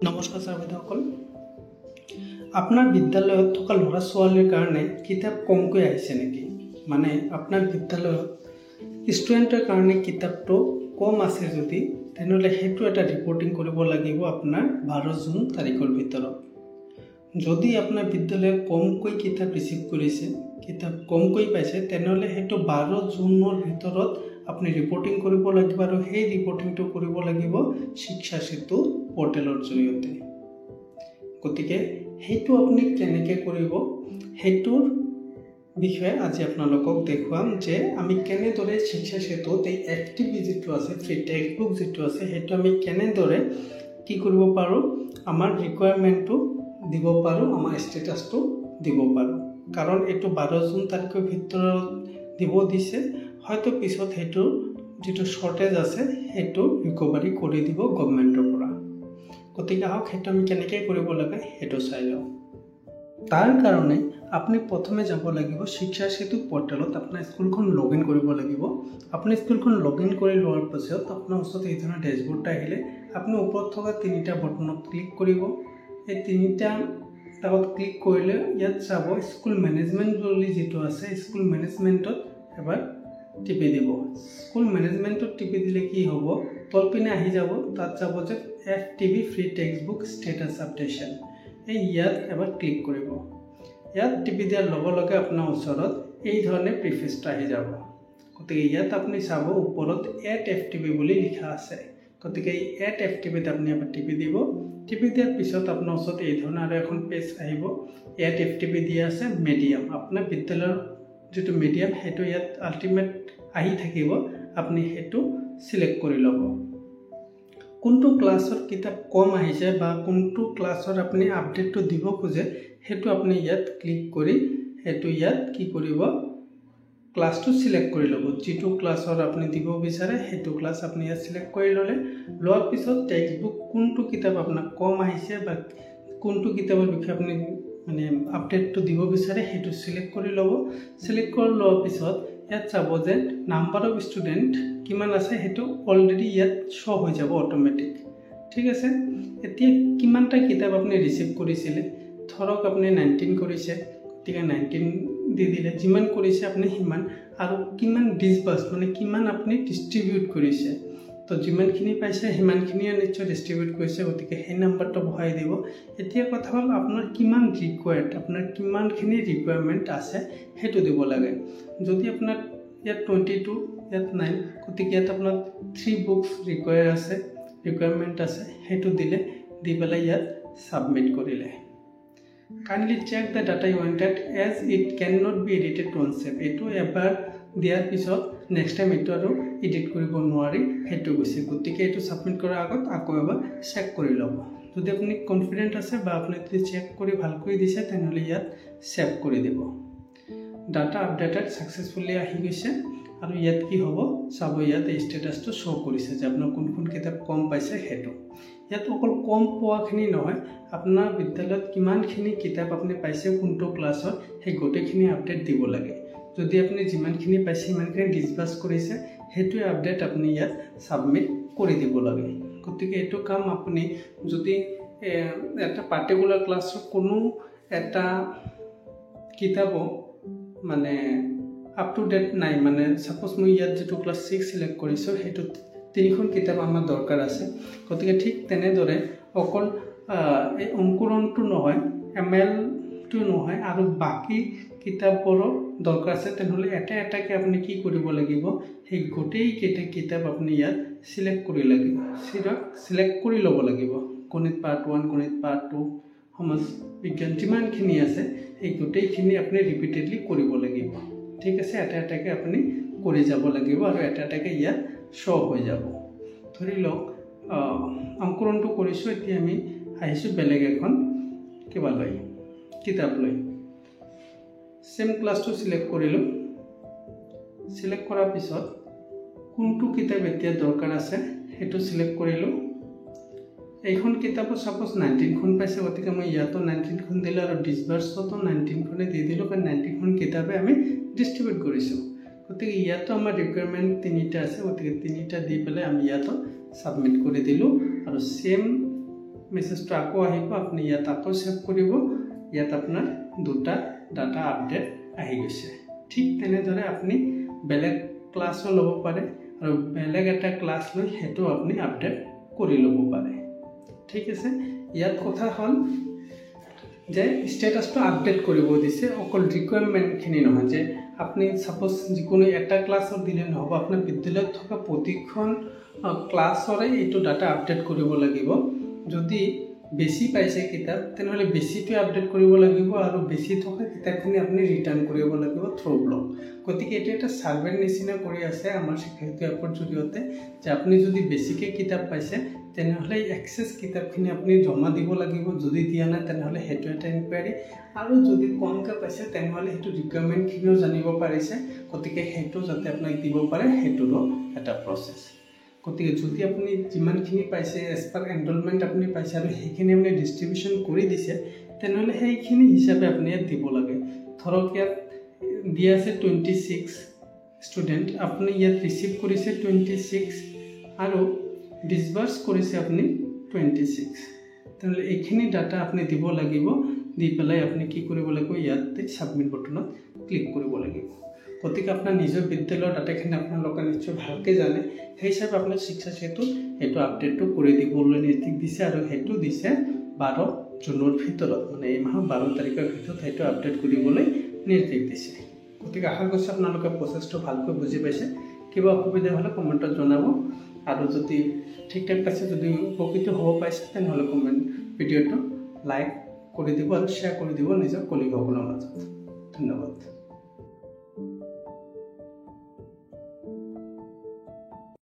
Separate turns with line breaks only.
নমস্কাৰ ছাৰ বাইদেউসকল, আপোনাৰ বিদ্যালয়ত থকা ল'ৰা ছোৱালীৰ কাৰণে কিতাপ কমকৈ আহিছে নেকি? মানে আপোনাৰ বিদ্যালয়ত ষ্টুডেণ্টৰ কাৰণে কিতাপটো কম আছে যদি তেনেহ'লে সেইটো এটা ৰিপৰ্টিং কৰিব লাগিব আপোনাৰ 12 জুন তাৰিখৰ ভিতৰত। যদি আপোনাৰ বিদ্যালয়ে কমকৈ কিতাপ ৰিচিভ কৰিছে, কিতাপ কমকৈ পাইছে, তেনেহ'লে সেইটো 12 জুনৰ ভিতৰত আপুনি ৰিপৰ্টিং কৰিব লাগিব আৰু সেই ৰিপৰ্টিংটো কৰিব লাগিব শিক্ষা সেতু পৰ্টেলৰ জৰিয়তে। গতিকে সেইটো আপুনি কেনেকৈ কৰিব সেইটোৰ বিষয়ে আজি আপোনালোকক দেখুৱাম যে আমি কেনেদৰে শিক্ষা সেতুত এই এফটিপি যিটো আছে, ফ্ৰী টেক্সট বুক যিটো আছে, সেইটো আমি কেনেদৰে কি কৰিব পাৰোঁ, আমাৰ ৰিকুৱাৰমেণ্টটো দিব পাৰোঁ, আমাৰ ষ্টেটাছটো দিব পাৰোঁ। কাৰণ এইটো 12 জুন তাৰিখৰ ভিতৰত দিব দিছে, হয়তো পিছত সেইটো যিটো শ্বৰ্টেজ আছে সেইটো ৰিকভাৰী কৰি দিব গভৰ্ণমেণ্টৰ পৰা। গতিকে আহক সেইটো আমি কেনেকৈ কৰিব লাগে সেইটো চাই লওঁ। তাৰ কাৰণে আপুনি প্ৰথমে যাব লাগিব শিক্ষা সেতু পৰ্টেলত, আপোনাৰ স্কুলখন লগ ইন কৰিব লাগিব। আপুনি স্কুলখন লগ ইন কৰি লোৱাৰ পাছত আপোনাৰ ওচৰত এই ধৰণৰ ডেছবৰ্ড আহিলে আপুনি ওপৰত থকা 3টা বটনত ক্লিক কৰিব। এই 3টা তাত ক্লিক কৰিলে ইয়াত চাব স্কুল মেনেজমেণ্ট বুলি যিটো আছে, স্কুল মেনেজমেণ্টত এবাৰ টিপি দিব। স্কুল মেনেজমেণ্টত টিপি দিলে কি হ'ব, তলপিনে আহি যাব, তাত যাব যে FTP free textbook status updation. ইয়াত এবাৰ ক্লিক কৰিব। ইয়াত টিপি দিয়াৰ লগে লগে আপোনাৰ ওচৰত এই ধৰণে প্ৰিফেচটো আহি যাব। গতিকে ইয়াত আপুনি চাব ওপৰত এড এফটিপি বুলি লিখা আছে। গতিকে এই এড এফটিপিত আপুনি এবাৰ টিপি দিব। টিপি দিয়াৰ পিছত আপোনাৰ ওচৰত এই ধৰণৰ আৰু এখন পেজ আহিব। এড এফটিপি দিয়া আছে মিডিয়াম, আপোনাৰ বিদ্যালয়ৰ যিটো মিডিয়াম সেইটো ইয়াত আল্টিমেট আহি থাকিব, আপুনি সেইটো চিলেক্ট কৰি ল'ব। কোনটো ক্লাছৰ কিতাপ কম আহিছে বা কোনটো ক্লাছৰ আপুনি আপডেটটো দিব খোজে সেইটো আপুনি ইয়াত ক্লিক কৰি সেইটো ইয়াত কি কৰিব, ক্লাছটো চিলেক্ট কৰি ল'ব। যিটো ক্লাছৰ আপুনি দিব বিচাৰে সেইটো ক্লাছ আপুনি ইয়াত চিলেক্ট কৰি ল'লে। লোৱাৰ পিছত টেক্সট বুক কোনটো কিতাপ আপোনাক কম আহিছে বা কোনটো কিতাপৰ বিষয়ে আপুনি মানে আপডেটটো দিব বিচাৰে সেইটো চিলেক্ট কৰি ল'ব। চিলেক্ট কৰি লোৱাৰ পিছত ইয়াত চাব যে নাম্বাৰ অফ ষ্টুডেণ্ট কিমান আছে সেইটো অলৰেডি ইয়াত শ্ব' হৈ যাব অট'মেটিক। ঠিক আছে, এতিয়া কিমানটা কিতাপ আপুনি ৰিচিভ কৰিছিলে, ধৰক আপুনি 19 কৰিছে, গতিকে 19 দি দিলে, যিমান কৰিছে আপুনি সিমান, আৰু কিমান ডিছবাৰ্চ মানে কিমান আপুনি ডিষ্ট্ৰিবিউট কৰিছে, তো যিমানখিনি পাইছে সিমানখিনিয়ে নিশ্চয় ডিষ্ট্ৰিবিউট কৰিছে, গতিকে সেই নাম্বাৰটো বহাই দিব। এতিয়া কথা হ'ল আপোনাৰ কিমান ৰিকুৱাৰ্ড, আপোনাৰ কিমানখিনি ৰিকুৱাৰমেণ্ট আছে সেইটো দিব লাগে। যদি আপোনাৰ ইয়াত 22, ইয়াত 9, গতিকে ইয়াত আপোনাৰ 3 বুকছ ৰিকুৱাৰমেণ্ট আছে, সেইটো দিলে, দি পেলাই ইয়াত ছাবমিট কৰিলে। Kindly check the data you entered as it can not be edited concept. এইটো এবাৰ দিয়াৰ পিছত নেক্সট টাইম এইটো আৰু এডিট কৰিব নোৱাৰি, সেইটো গৈছে। গতিকে এইটো ছাবমিট কৰাৰ আগত আকৌ এবাৰ চেক কৰি ল'ব। যদি আপুনি কনফিডেণ্ট আছে বা আপুনি যদি চেক কৰি ভালকৈ দিছে তেনেহ'লে ইয়াত ছেভ কৰি দিব। ডাটা আপডেটেড ছাকচেছফুলি আহি গৈছে আৰু ইয়াত কি হ'ব চাব, ইয়াত এই ষ্টেটাছটো শ্ব' কৰিছে যে আপোনাৰ কোনখন কিতাপ কম পাইছে সেইটো। ইয়াত অকল কম পোৱাখিনি নহয়, আপোনাৰ বিদ্যালয়ত কিমানখিনি কিতাপ আপুনি পাইছে কোনটো ক্লাছৰ সেই গোটেইখিনি আপডেট দিব লাগে। যদি আপুনি যিমানখিনি পাইছে সিমানখিনি ডিছবাৰ্চ কৰিছে সেইটোৱে আপডেট আপুনি ইয়াত ছাবমিট কৰি দিব লাগে। গতিকে এইটো কাম আপুনি যদি এটা পাৰ্টিকুলাৰ ক্লাছৰ কোনো এটা কিতাপো মানে আপ টু ডেট নাই, মানে ছাপ'জ মই ইয়াত যিটো ক্লাছ 6 চিলেক্ট কৰিছোঁ সেইটোত 3খন কিতাপ আমাৰ দৰকাৰ আছে। গতিকে ঠিক তেনেদৰে অকল এই অংকুৰণটো নহয়, MLটো নহয়, আৰু বাকী কিতাপবোৰো দৰকাৰ আছে, তেনেহ'লে এটা এটাকৈ আপুনি কি কৰিব লাগিব, সেই গোটেইকেইটা কিতাপ আপুনি ইয়াত চিলেক্ট কৰি ল'ব লাগিব। গণিত পাৰ্ট 1, গণিত পাৰ্ট 2, সমাজ বিজ্ঞান যিমানখিনি আছে সেই গোটেইখিনি আপুনি ৰিপিটেডলি কৰিব লাগিব। ঠিক আছে, এটা এটাকৈ আপুনি কৰি যাব লাগিব আৰু এটা এটাকৈ ইয়াত শ্ব' হৈ যাব। ধৰি লওক অংকুৰণটো কৰিছোঁ, এতিয়া আমি আহিছোঁ বেলেগ এখন কিতাপ লৈ। ছেম ক্লাছটো চিলেক্ট কৰিলোঁ। চিলেক্ট কৰাৰ পিছত কোনটো কিতাপ এতিয়া দৰকাৰ আছে সেইটো চিলেক্ট কৰিলোঁ। এইখন কিতাপো ছাপ'জ 19খন পাইছে, গতিকে মই ইয়াতো 19খন দিলোঁ আৰু ডিছবাৰ্চতো 19খনে দি দিলোঁ, কাৰণ 19খন কিতাপে আমি ডিষ্ট্ৰিবিউট কৰিছোঁ। গতিকে ইয়াতো আমাৰ ৰিকুৱাৰমেণ্ট 3টা আছে, গতিকে 3টা দি পেলাই আমি ইয়াতো ছাবমিট কৰি দিলোঁ আৰু ছেম মেছেজটো আকৌ আহিব, আপুনি ইয়াত আকৌ সেভ কৰিব, ইয়াত আপোনাৰ দুটা ডাটা আপডেট আহি গৈছে। ঠিক তেনেদৰে আপুনি বেলেগ ক্লাছো ল'ব পাৰে আৰু বেলেগ এটা ক্লাছ লৈ সেইটো আপুনি আপডেট কৰি ল'ব পাৰে। ঠিক আছে, ইয়াত কথা হ'ল যে ষ্টেটাছটো আপডেট কৰিব দিছে, অকল ৰিকুৱাৰমেণ্টখিনি নহয় যে আপুনি সাপোজ যিকোনো এটা ক্লাছত দিলে নহ'ব, আপোনাৰ বিদ্যালয়ত থকা প্ৰতিখন ক্লাছৰে এইটো ডাটা আপডেট কৰিব লাগিব। যদি বেছি পাইছে কিতাপ তেনেহ'লে বেছিটো আপডেট কৰিব লাগিব আৰু বেছি থকা কিতাপখিনি আপুনি ৰিটাৰ্ণ কৰিব লাগিব থ্ৰু ব্লক। গতিকে এইটো এটা ছাৰ্ভেৰ নিচিনা কৰি আছে আমাৰ শিক্ষাৰ্থী এপৰ জৰিয়তে যে আপুনি যদি বেছিকৈ কিতাপ পাইছে তেনেহ'লে এক্সেছ কিতাপখিনি আপুনি জমা দিব লাগিব, যদি দিয়া নাই তেনেহ'লে সেইটো এটা ইনকুৱাৰী, আৰু যদি কমকৈ পাইছে তেনেহ'লে সেইটো ৰিকুৱাৰমেণ্টখিনিও জানিব পাৰিছে, গতিকে সেইটো যাতে আপোনাক দিব পাৰে সেইটোৰো এটা প্ৰচেছ। গতিকে যদি আপুনি যিমানখিনি পাইছে এজ পাৰ এনৰলমেণ্ট আপুনি পাইছে আৰু সেইখিনি আপুনি ডিষ্ট্ৰিবিউশ্যন কৰি দিছে তেনেহ'লে সেইখিনি হিচাপে আপুনি ইয়াত দিব লাগে। ধৰক ইয়াত দিয়া আছে 26 ষ্টুডেণ্ট, আপুনি ইয়াত ৰিচিভ কৰিছে 26 আৰু ডিছবাৰ্চ কৰিছে আপুনি 26, তেনেহ'লে এইখিনি ডাটা আপুনি দিব লাগিব। দি পেলাই আপুনি কি কৰিব লাগিব, ইয়াতে ছাবমিট বটনত ক্লিক কৰিব লাগিব। গতিকে আপোনাৰ নিজৰ বিদ্যালয়ৰ ডাটাখিনি আপোনালোকে নিশ্চয় ভালকৈ জানে, সেই হিচাপে আপোনাৰ শিক্ষা সেতুত সেইটো আপডেটটো কৰি দিবলৈ নিৰ্দেশ দিছে আৰু সেইটো দিছে 12 জুনৰ ভিতৰত, মানে এই মাহৰ 12 তাৰিখৰ ভিতৰত সেইটো আপডেট কৰিবলৈ নিৰ্দেশ দিছে। গতিকে আশা কৰিছোঁ আপোনালোকে প্ৰচেছটো ভালকৈ বুজি পাইছে। কিবা অসুবিধা হ'লে কমেণ্টত জনাব, আৰু যদি ঠিক ঠাক পাইছে, যদি উপকৃত হ'ব পাইছে তেনেহ'লে ভিডিঅ'টো লাইক কৰি দিব আৰু শ্বেয়াৰ কৰি দিব নিজৰ কলিগসকলৰ মাজত। ধন্যবাদ।